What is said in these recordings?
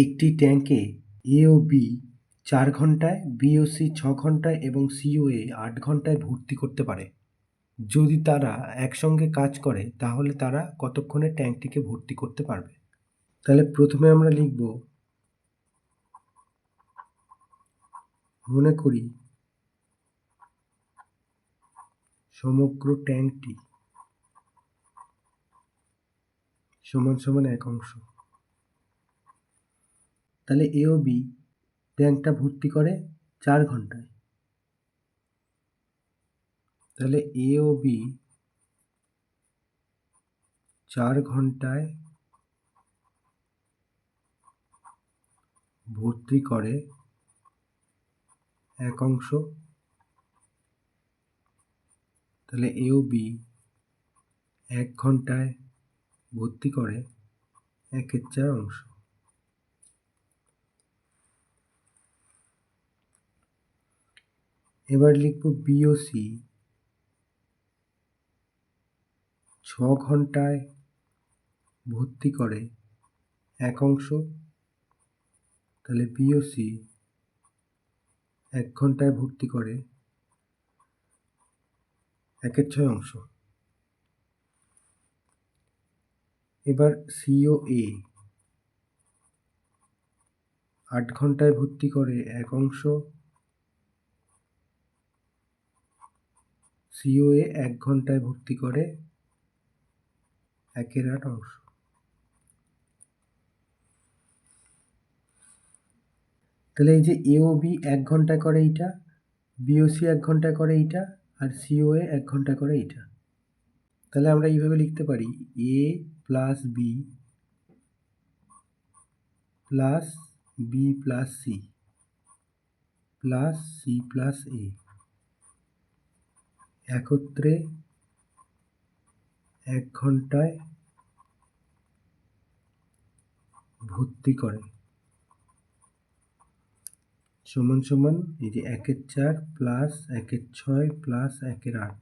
একটি ট্যাঙ্কে এ ও বি 4 ঘন্টায়, বি ও সি 6 ঘন্টায় এবং সি ও এ 8 ঘন্টায় ভর্তি করতে পারে। যদি তারা একসঙ্গে কাজ করে তাহলে তারা কতক্ষণে ট্যাঙ্কটিকে ভর্তি করতে পারবে? তাহলে প্রথমে আমরা লিখব, মনে করি সমগ্র ট্যাঙ্কটি সমান সমান 1 অংশ। তাহলে এ ও বি ট্যাঙ্কটা ভর্তি করে 4 ঘন্টায়। তাহলে এ ও বি 4 ঘন্টায় ভর্তি করে 1 অংশ। তাহলে এ ও বি 1 ঘন্টায় ভর্তি করে 1/4 অংশ। এবার লিখব বি ও সি 6 ঘন্টায় ভর্তি করে 1 অংশ। তাহলে বি ও সি 1 ঘন্টায় ভর্তি করে 1/6 অংশ। এবার সি ও এ 8 ঘন্টায় ভর্তি করে 1 অংশ। সি ও এ 1 ঘন্টায় ভর্তি করে 1/8 অংশ। তাহলে এই যে এ ও বি 1 ঘন্টায় করে এইটা, বি ও সি 1 ঘন্টায় করে এইটা, আর সি ও এ 1 ঘন্টায় করে এইটা। তাহলে আমরা এইভাবে লিখতে পারি, A plus B plus B plus C plus C plus A একত্রে 1 ঘন্টায় ভর্তি করে সমান সমান এই যে 1/4 প্লাস 1/6 প্লাস 1/8।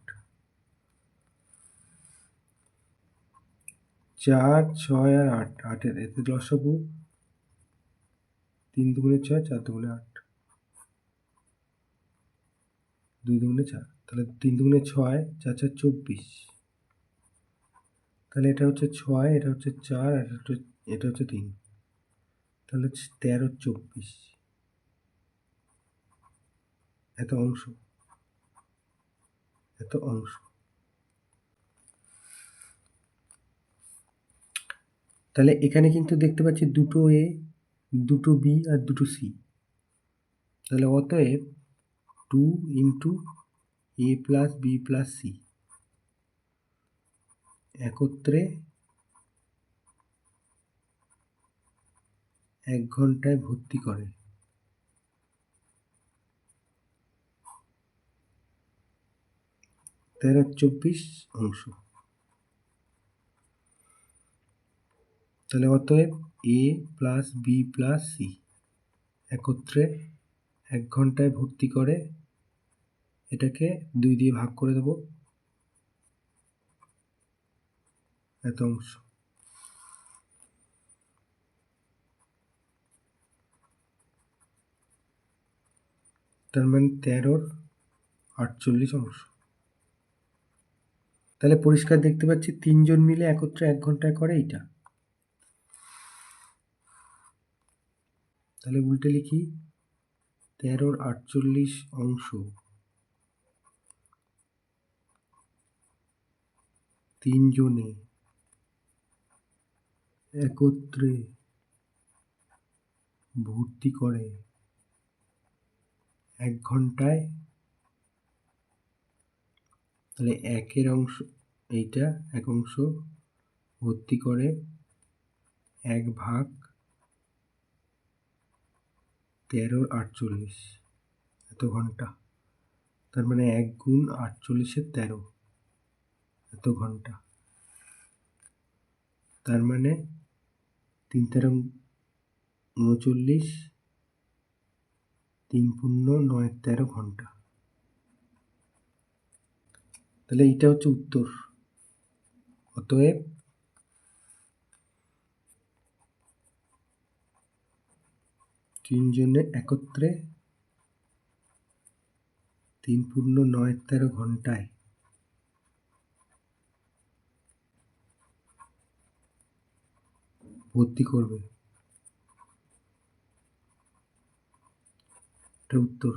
4, 6 আর 8, 8-এর এতে লসাগু 3 দুগুণে 6, 4 দুগুণে 8, 2 দুগুণে 4। তাহলে 3 দুগুণে 6, 4 4 24। তাহলে এটা হচ্ছে 6, এটা হচ্ছে 4, আর এটা হচ্ছে 3। তাহলে 13, 24 এত অংশ, এত অংশ। তাহলে এখানে কিন্তু দেখতে পাচ্ছি দুটো এ, দুটো বি আর দুটো সি। তাহলে অতএব 2 ইন্টু এ প্লাস বি প্লাস সি একত্রে 1 ঘন্টায় ভর্তি করে। তেরো 24 অংশ। তাহলে অতএব এ প্লাস বি প্লাস সি একত্রে 1 ঘন্টায় ভর্তি করে, এটাকে 2 দিয়ে ভাগ করে দেব, এত অংশ। তার মানে 13 48 অংশ। তাহলে পরিষ্কার দেখতে পাচ্ছি 3 জন মিলে একত্রে 1 ঘন্টায় করে এইটা। তাহলে উল্টে লিখি, 13 48 অংশ 3 জনে একত্রে ভর্তি করে 1 ঘন্টায়। তাহলে 1-এর অংশ এইটা, 1 অংশ ভর্তি করে 1 ভাগ 13 48 এত ঘন্টা। তার মানে 1 গুণ 48-এর 13 এত ঘন্টা। তার মানে 3 13 39, 3 পূর্ণ 9 13 ঘন্টা। তাহলে এইটা হচ্ছে উত্তর। অতএব তিনজনে একত্রে 3 পূর্ণ 9 13 ঘন্টায় ভর্তি করবে? এটা উত্তর।